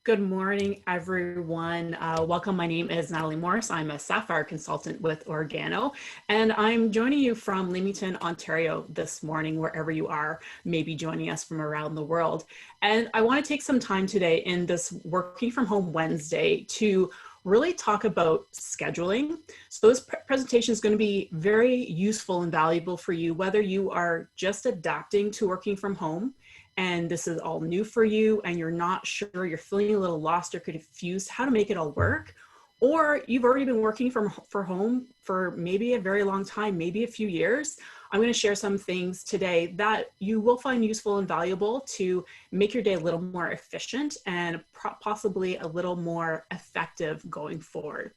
Good morning, everyone. Welcome. My name is Natalie Morse. I'm a Sapphire consultant with Organo, and I'm joining you from Leamington, Ontario this morning, wherever you are, maybe joining us from around the world. And I want to take some time today in this Working from Home Wednesday to really talk about scheduling. So this presentation is going to be very useful and valuable for you, whether you are just adapting to working from home and this is all new for you and you're not sure, you're feeling a little lost or confused how to make it all work, or you've already been working from home for maybe a very long time, maybe a few years. I'm going to share some things today that you will find useful and valuable to make your day a little more efficient and possibly a little more effective going forward.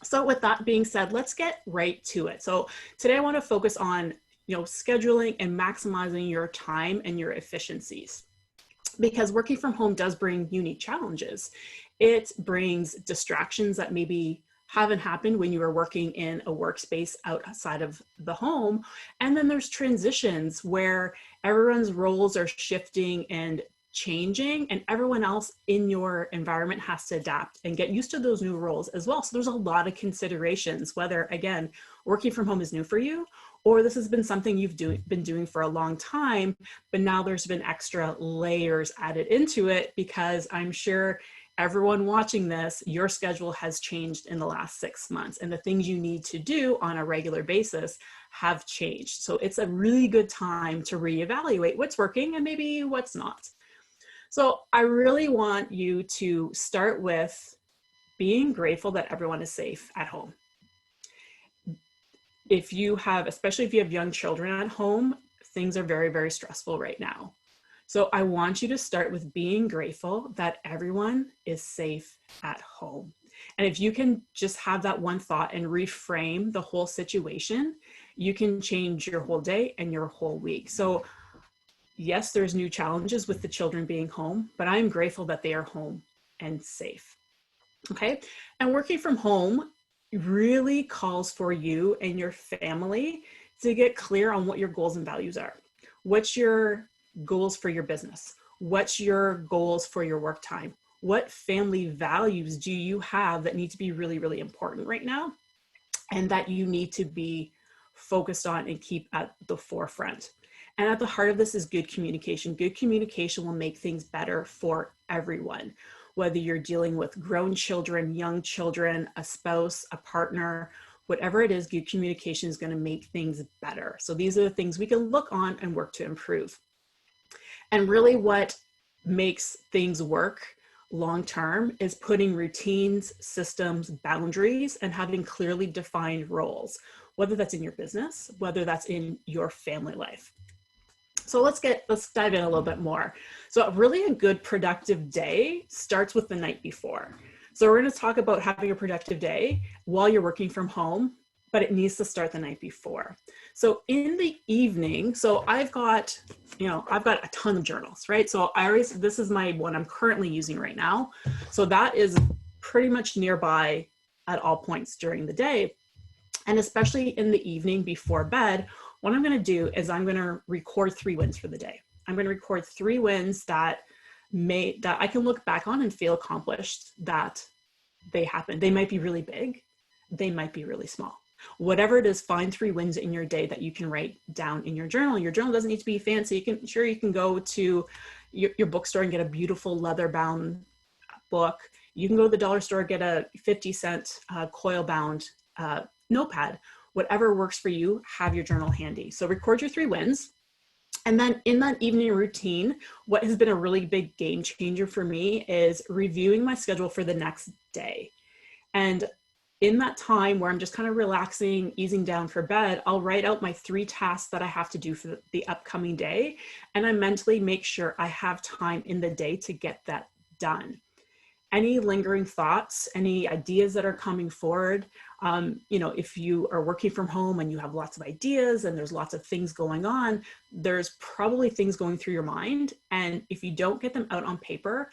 So with that being said, let's get right to it. So today I want to focus on scheduling and maximizing your time and your efficiencies, because working from home does bring unique challenges. It brings distractions that maybe haven't happened when you were working in a workspace outside of the home. And then there's transitions where everyone's roles are shifting and changing, and everyone else in your environment has to adapt and get used to those new roles as well. So there's a lot of considerations, whether, again, working from home is new for you, or this has been something you've been doing for a long time, but now there's been extra layers added into it, because I'm sure everyone watching this, your schedule has changed in the last 6 months, and the things you need to do on a regular basis have changed. So it's a really good time to reevaluate what's working and maybe what's not. So I really want you to start with being grateful that everyone is safe at home. If you have, especially if you have young children at home, things are very, very stressful right now. So I want you to start with being grateful that everyone is safe at home. And if you can just have that one thought and reframe the whole situation, you can change your whole day and your whole week. So yes, there's new challenges with the children being home, but I'm grateful that they are home and safe. Okay. And working from home really calls for you and your family to get clear on what your goals and values are. What's your goals for your business? What's your goals for your work time? What family values do you have that need to be really, really important right now, and that you need to be focused on and keep at the forefront? And at the heart of this is good communication. Good communication will make things better for everyone. Whether you're dealing with grown children, young children, a spouse, a partner, whatever it is, good communication is going to make things better. So these are the things we can look on and work to improve. And really what makes things work long-term is putting routines, systems, boundaries, and having clearly defined roles, whether that's in your business, whether that's in your family life. So let's dive in a little bit more. So really a good productive day starts with the night before. So we're going to talk about having a productive day while you're working from home, but it needs to start the night before. So in the evening, so I've got a ton of journals, right? So this is my one I'm currently using right now. So that is pretty much nearby at all points during the day. And especially in the evening before bed, what I'm going to do is I'm going to record 3 wins for the day. I'm going to record 3 wins that I can look back on and feel accomplished that they happened. They might be really big. They might be really small. Whatever it is, find 3 wins in your day that you can write down in your journal. Your journal doesn't need to be fancy. You can go to your bookstore and get a beautiful leather-bound book. You can go to the dollar store, get a 50-cent coil-bound notepad. Whatever works for you, have your journal handy. So record your 3 wins. And then in that evening routine, what has been a really big game changer for me is reviewing my schedule for the next day. And in that time where I'm just kind of relaxing, easing down for bed, I'll write out my 3 tasks that I have to do for the upcoming day. And I mentally make sure I have time in the day to get that done. Any lingering thoughts, any ideas that are coming forward, if you are working from home and you have lots of ideas and there's lots of things going on, there's probably things going through your mind. And if you don't get them out on paper,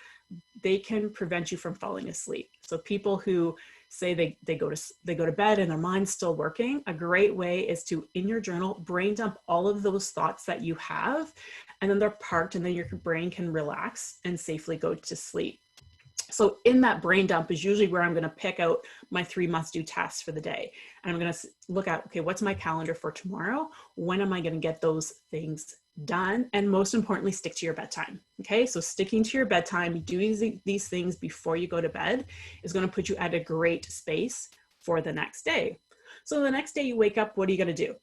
they can prevent you from falling asleep. So people who say they go to bed and their mind's still working, a great way is to, in your journal, brain dump all of those thoughts that you have, and then they're parked, and then your brain can relax and safely go to sleep. So in that brain dump is usually where I'm going to pick out my 3 must-do tasks for the day. And I'm going to look at, okay, what's my calendar for tomorrow? When am I going to get those things done? And most importantly, stick to your bedtime. Okay, so sticking to your bedtime, doing these things before you go to bed is going to put you at a great space for the next day. So the next day you wake up, what are you going to do?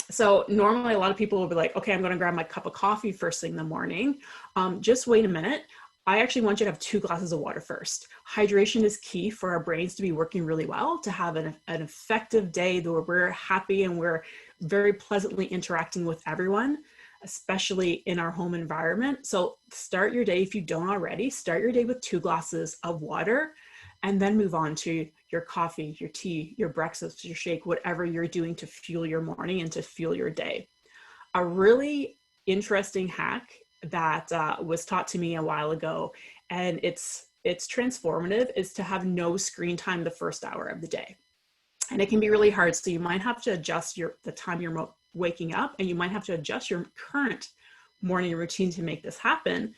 So normally a lot of people will be like, okay, I'm going to grab my cup of coffee first thing in the morning. Just wait a minute. I actually want you to have 2 glasses of water first. Hydration is key for our brains to be working really well, to have an effective day where we're happy and we're very pleasantly interacting with everyone, especially in our home environment. So start your day, if you don't already, start your day with 2 glasses of water, and then move on to your coffee, your tea, your breakfast, your shake, whatever you're doing to fuel your morning and to fuel your day. A really interesting hack that was taught to me a while ago, and it's transformative, is to have no screen time the first hour of the day. And it can be really hard. So you might have to adjust the time you're waking up, and you might have to adjust your current morning routine to make this happen.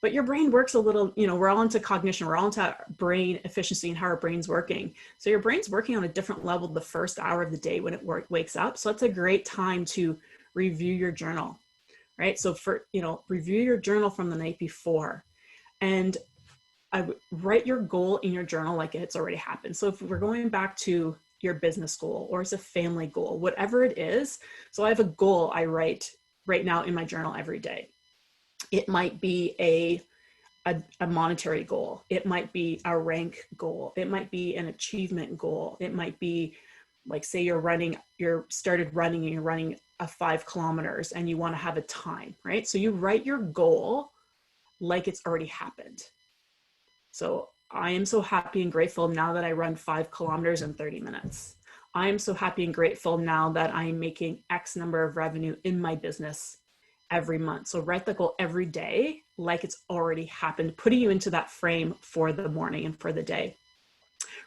But your brain works a little, we're all into cognition, we're all into brain efficiency and how our brain's working. So your brain's working on a different level the first hour of the day when it wakes up. So it's a great time to review your journal. Right? So review your journal from the night before, and write your goal in your journal like it's already happened. So if we're going back to your business goal, or it's a family goal, whatever it is. So I have a goal I write right now in my journal every day. It might be a monetary goal. It might be a rank goal. It might be an achievement goal. It might be like, say you're started running and you're running 5 kilometers and you want to have a time, right? So you write your goal like it's already happened. So I am so happy and grateful now that I run 5 kilometers in 30 minutes. I am so happy and grateful now that I'm making X number of revenue in my business every month. So write the goal every day like it's already happened, putting you into that frame for the morning and for the day.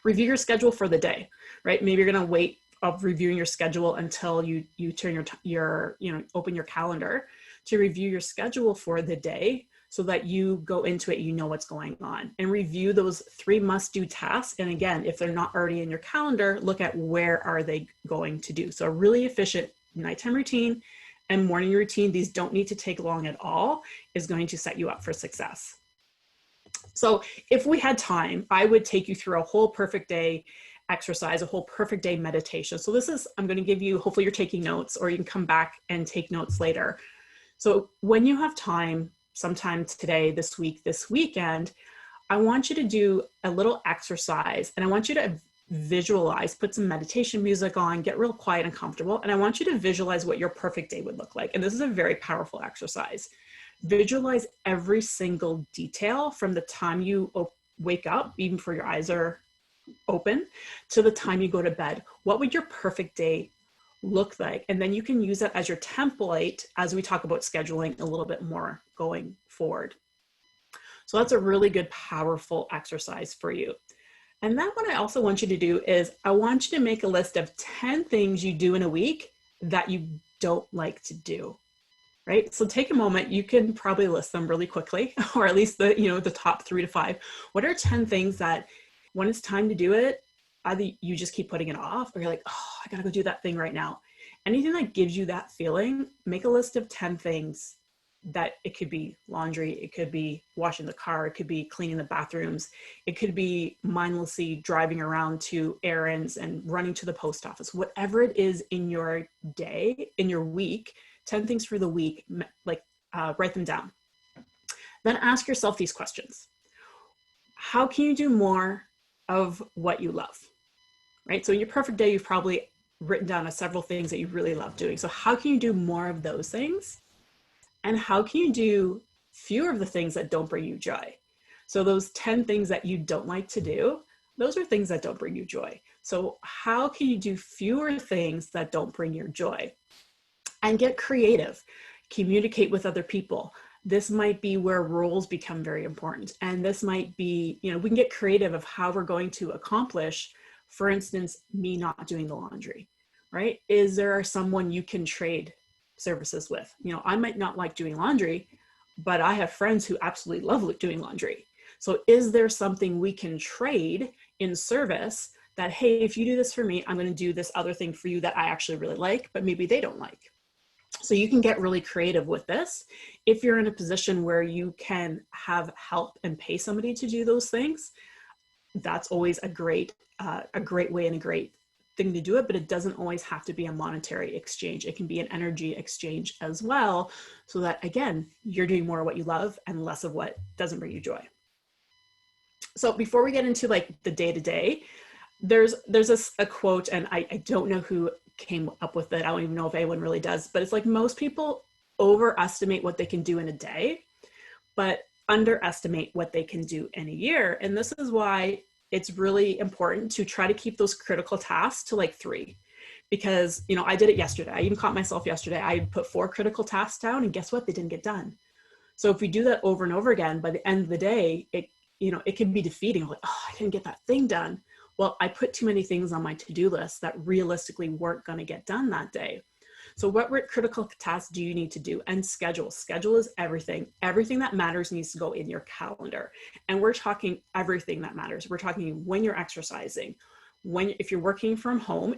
Review your schedule for the day, right? Maybe you're going to wait of reviewing your schedule until you turn your open your calendar to review your schedule for the day, so that you go into it, you know what's going on, and review those 3 must-do tasks. And again, if they're not already in your calendar, look at where are they going to do. So a really efficient nighttime routine and morning routine, these don't need to take long at all, is going to set you up for success. So if we had time, I would take you through a whole perfect day exercise, a whole perfect day meditation. So I'm going to give you, hopefully you're taking notes, or you can come back and take notes later. So when you have time, sometime today, this week, this weekend, I want you to do a little exercise, and I want you to visualize, put some meditation music on, get real quiet and comfortable. And I want you to visualize what your perfect day would look like. And this is a very powerful exercise. Visualize every single detail from the time you wake up, even before your eyes are open, to the time you go to bed. What would your perfect day look like? And then you can use that as your template as we talk about scheduling a little bit more going forward. So that's a really good, powerful exercise for you. And then what I also want you to do is I want you to make a list of 10 things you do in a week that you don't like to do, right? So take a moment, you can probably list them really quickly, or at least the top 3 to 5. What are 10 things that when it's time to do it, either you just keep putting it off, or you're like, oh, I gotta go do that thing right now. Anything that gives you that feeling, make a list of 10 things. That it could be laundry, it could be washing the car, it could be cleaning the bathrooms, it could be mindlessly driving around to errands and running to the post office. Whatever it is in your day, in your week, 10 things for the week, write them down. Then ask yourself these questions. How can you do more of what you love, right? So in your perfect day, you've probably written down several things that you really love doing. So how can you do more of those things? And how can you do fewer of the things that don't bring you joy? So those 10 things that you don't like to do, those are things that don't bring you joy. So how can you do fewer things that don't bring you joy? And get creative. Communicate with other people. This might be where roles become very important. And this might be, we can get creative of how we're going to accomplish, for instance, me not doing the laundry, right? Is there someone you can trade services with? I might not like doing laundry, but I have friends who absolutely love doing laundry. So is there something we can trade in service that, hey, if you do this for me, I'm going to do this other thing for you that I actually really like, but maybe they don't like. So you can get really creative with this. If you're in a position where you can have help and pay somebody to do those things, that's always a great way and a great thing to do it, but it doesn't always have to be a monetary exchange. It can be an energy exchange as well, so that, again, you're doing more of what you love and less of what doesn't bring you joy. So before we get into like the day-to-day, there's a quote, and I don't know who came up with it. I don't even know if anyone really does, but it's like, most people overestimate what they can do in a day, but underestimate what they can do in a year. And this is why it's really important to try to keep those critical tasks to like 3. Because, you know, I did it yesterday. I even caught myself yesterday. I put 4 critical tasks down, and guess what? They didn't get done. So if we do that over and over again, by the end of the day, it can be defeating. Like, oh, I didn't get that thing done. Well, I put too many things on my to-do list that realistically weren't going to get done that day. So what critical tasks do you need to do? And schedule. Schedule is everything. Everything that matters needs to go in your calendar. And we're talking everything that matters. We're talking when you're exercising, if you're working from home.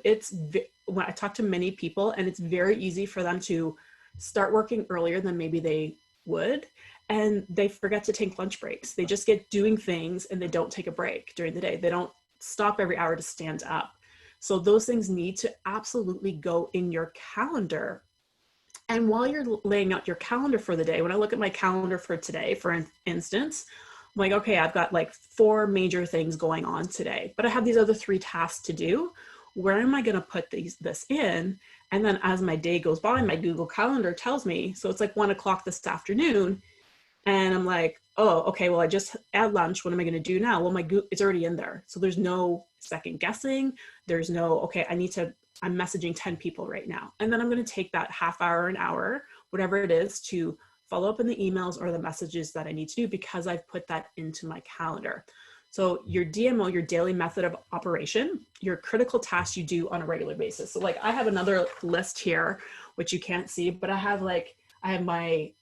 When I talk to many people, and it's very easy for them to start working earlier than maybe they would, and they forget to take lunch breaks. They just get doing things and they don't take a break during the day. They don't stop every hour to stand up. So those things need to absolutely go in your calendar. And while you're laying out your calendar for the day, when I look at my calendar for today, for instance, I'm like, okay, I've got like 4 major things going on today, but I have these other 3 tasks to do. Where am I going to put this in? And then as my day goes by, my Google Calendar tells me, so it's like 1 o'clock this afternoon. And I'm like, oh, okay, well, I just had lunch. What am I going to do now? Well, it's already in there. So there's no second guessing. There's no, okay, I'm messaging 10 people right now. And then I'm going to take that half hour, an hour, whatever it is, to follow up in the emails or the messages that I need to do, because I've put that into my calendar. So your DMO, your daily method of operation, your critical tasks you do on a regular basis. So like I have another list here, which you can't see, but I have my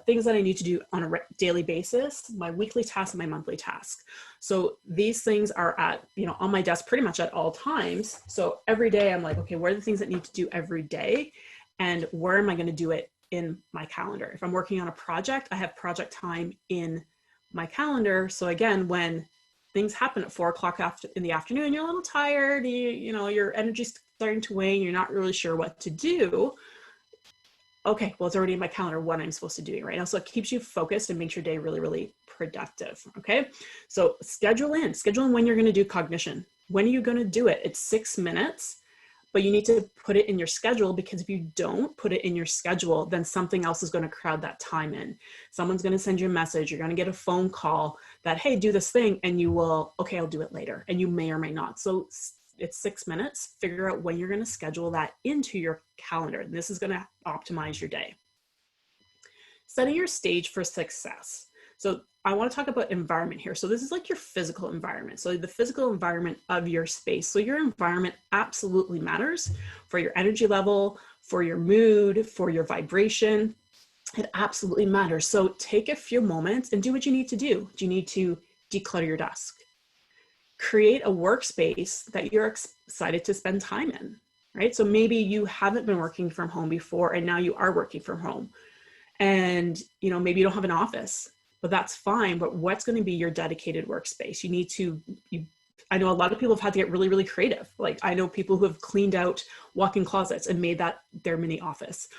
things that I need to do on a daily basis, my weekly task and my monthly task. So these things are on my desk pretty much at all times. So every day I'm like, okay, what are the things that need to do every day? And where am I going to do it in my calendar? If I'm working on a project, I have project time in my calendar. So again, when things happen at 4 o'clock in the afternoon, you're a little tired, your energy's starting to wane, you're not really sure what to do. Okay, well, it's already in my calendar what I'm supposed to do right now. So it keeps you focused and makes your day really, really productive. Okay, so schedule in when you're going to do cognition. When are you going to do it? It's 6 minutes, but you need to put it in your schedule, because if you don't put it in your schedule, then something else is going to crowd that time in. Someone's going to send you a message. You're going to get a phone call that, hey, do this thing. And you will, okay, I'll do it later. And you may or may not. So it's 6 minutes. Figure out when you're going to schedule that into your calendar. And this is going to optimize your day. Setting your stage for success. So I want to talk about environment here. So this is like your physical environment. So the physical environment of your space. So your environment absolutely matters for your energy level, for your mood, for your vibration. It absolutely matters. So take a few moments and do what you need to do. Do you need to declutter your desk? Create a workspace that you're excited to spend time in, right? So maybe you haven't been working from home before, and now you are working from home. And, maybe you don't have an office, but that's fine. But what's going to be your dedicated workspace? I know a lot of people have had to get really, really creative. Like I know people who have cleaned out walk-in closets and made that their mini office.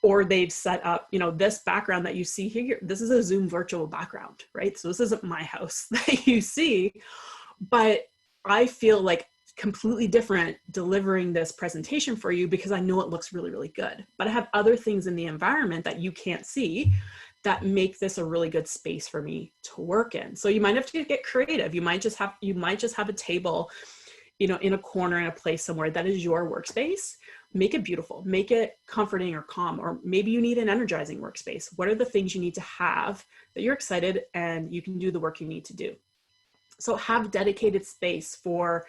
Or they've set up, this background that you see here, this is a Zoom virtual background, right? So this isn't my house that you see, but I feel like completely different delivering this presentation for you because I know it looks really, really good. But I have other things in the environment that you can't see that make this a really good space for me to work in. So you might have to get creative. You might just have a table, in a corner in a place somewhere that is your workspace. Make it beautiful, make it comforting or calm, or maybe you need an energizing workspace. What are the things you need to have that you're excited and you can do the work you need to do? So have dedicated space for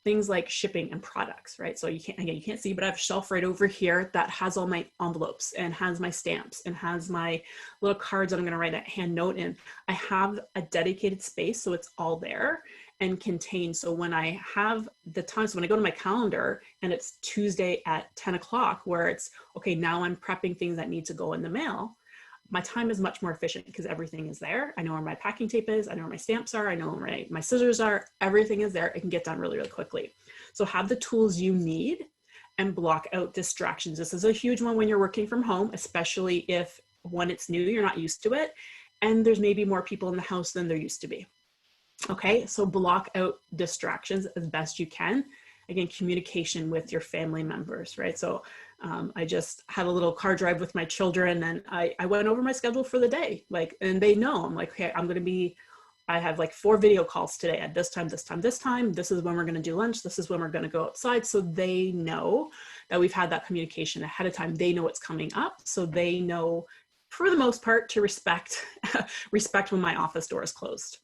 things like shipping and products, right? So you can't see, but I have a shelf right over here that has all my envelopes and has my stamps and has my little cards that I'm going to write a hand note in. I have a dedicated space, so it's all there and contained. So when I have the time, so when I go to my calendar and it's Tuesday at 10 o'clock, where it's, okay, now I'm prepping things that need to go in the mail, my time is much more efficient because everything is there. I know where my packing tape is. I know where my stamps are. I know where my scissors are. Everything is there. It can get done really, really quickly. So have the tools you need and block out distractions. This is a huge one when you're working from home, especially if when it's new, you're not used to it. And there's maybe more people in the house than there used to be. Okay, so block out distractions as best you can. Again, communication with your family members, right? So I just had a little car drive with my children, and I went over my schedule for the day, and they know, I'm like, okay, I have like 4 video calls today at this time, this time, this time. This is when we're going to do lunch. This is when we're going to go outside. So they know that we've had that communication ahead of time. They know what's coming up. So they know, for the most part, to respect when my office door is closed.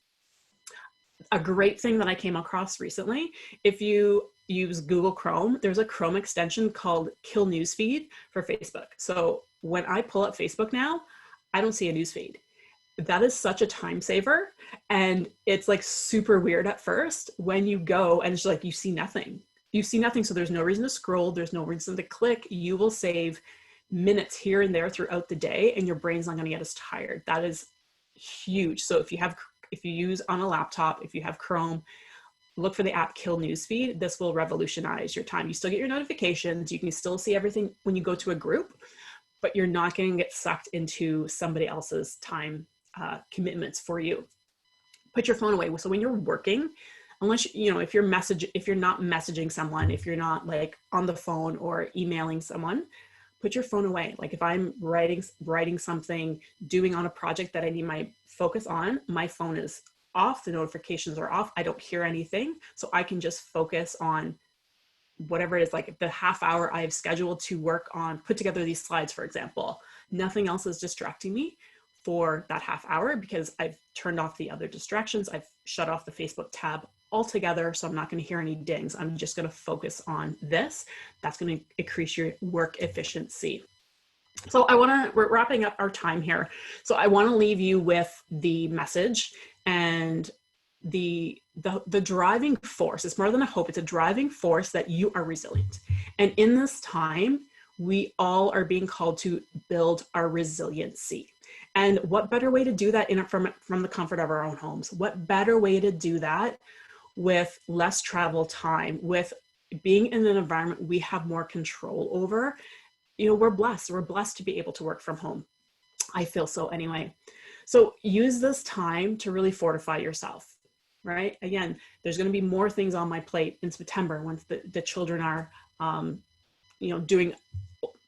A great thing that I came across recently, if you use Google Chrome, there's a Chrome extension called Kill Newsfeed for Facebook. So when I pull up Facebook now, I don't see a newsfeed. That is such a time saver. And it's like super weird at first when you go and it's like, you see nothing. You see nothing. So there's no reason to scroll. There's no reason to click. You will save minutes here and there throughout the day, and your brain's not going to get as tired. That is huge. So if you use on a laptop, if you have Chrome, look for the app Kill Newsfeed. This will revolutionize your time. You still get your notifications. You can still see everything when you go to a group, but you're not going to get sucked into somebody else's time commitments for you. Put your phone away. So when you're working, unless, if you're not messaging someone, if you're not like on the phone or emailing someone, put your phone away. Like if I'm writing something, doing on a project that I need my focus on, my phone is off, the notifications are off, I don't hear anything. So I can just focus on whatever it is, like the half hour I've scheduled to work on, put together these slides, for example. Nothing else is distracting me for that half hour because I've turned off the other distractions. I've shut off the Facebook tab altogether, so I'm not going to hear any dings. I'm just going to focus on this. That's going to increase your work efficiency. So we're wrapping up our time here. So I want to leave you with the message and the driving force. It's more than a hope. It's a driving force that you are resilient. And in this time, we all are being called to build our resiliency. And what better way to do that from the comfort of our own homes? What better way to do that with less travel time, with being in an environment we have more control over? We're blessed. We're blessed to be able to work from home. I feel so anyway. So use this time to really fortify yourself, right? Again, there's going to be more things on my plate in September once the children are,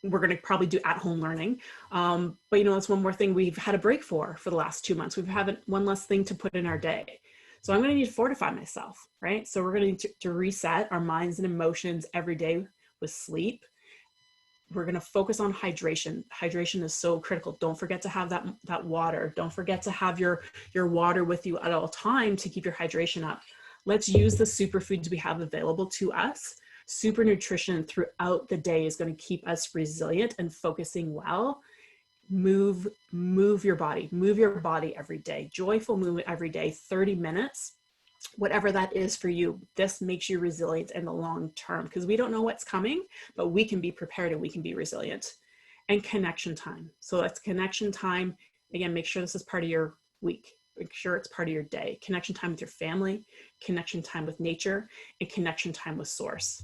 we're going to probably do at-home learning. But that's one more thing we've had a break for the last 2 months. We've had one less thing to put in our day. So I'm going to need to fortify myself, right? So we're going to need to reset our minds and emotions every day with sleep. We're going to focus on hydration. Hydration is so critical. Don't forget to have that water. Don't forget to have your water with you at all time to keep your hydration up. Let's use the superfoods we have available to us. Super nutrition throughout the day is going to keep us resilient and focusing well. Move your body. Move your body every day. Joyful movement every day, 30 minutes. Whatever that is for you, this makes you resilient in the long term because we don't know what's coming, but we can be prepared and we can be resilient. And connection time. So that's connection time. Again, make sure this is part of your week. Make sure it's part of your day. Connection time with your family, connection time with nature, and connection time with source.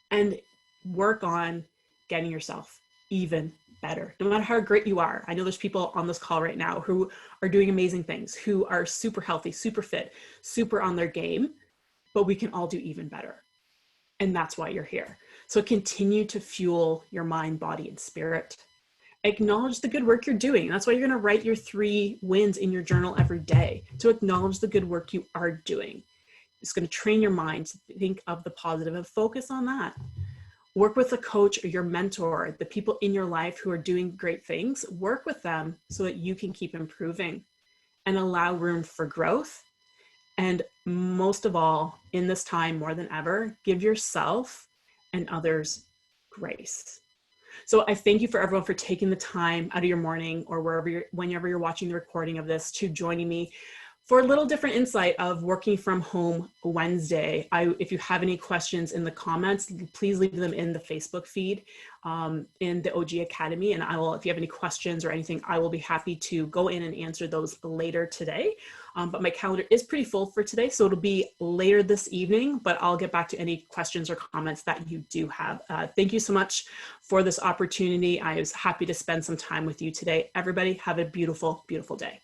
And work on getting yourself even better, no matter how great you are. I know there's people on this call right now who are doing amazing things, who are super healthy, super fit, super on their game, but we can all do even better. And that's why you're here. So continue to fuel your mind, body, and spirit. Acknowledge the good work you're doing. That's why you're going to write your 3 wins in your journal every day, to acknowledge the good work you are doing. It's going to train your mind to think of the positive and focus on that. Work with a coach or your mentor, the people in your life who are doing great things. Work with them so that you can keep improving and allow room for growth And most of all, in this time more than ever, give yourself and others grace. So I thank you for everyone for taking the time out of your morning or whenever you're watching the recording of this to joining me for a little different insight of working from home Wednesday. If you have any questions in the comments, please leave them in the Facebook feed in the OG Academy. And if you have any questions or anything, I will be happy to go in and answer those later today. But my calendar is pretty full for today, so it'll be later this evening, but I'll get back to any questions or comments that you do have. Thank you so much for this opportunity. I was happy to spend some time with you today. Everybody have a beautiful, beautiful day.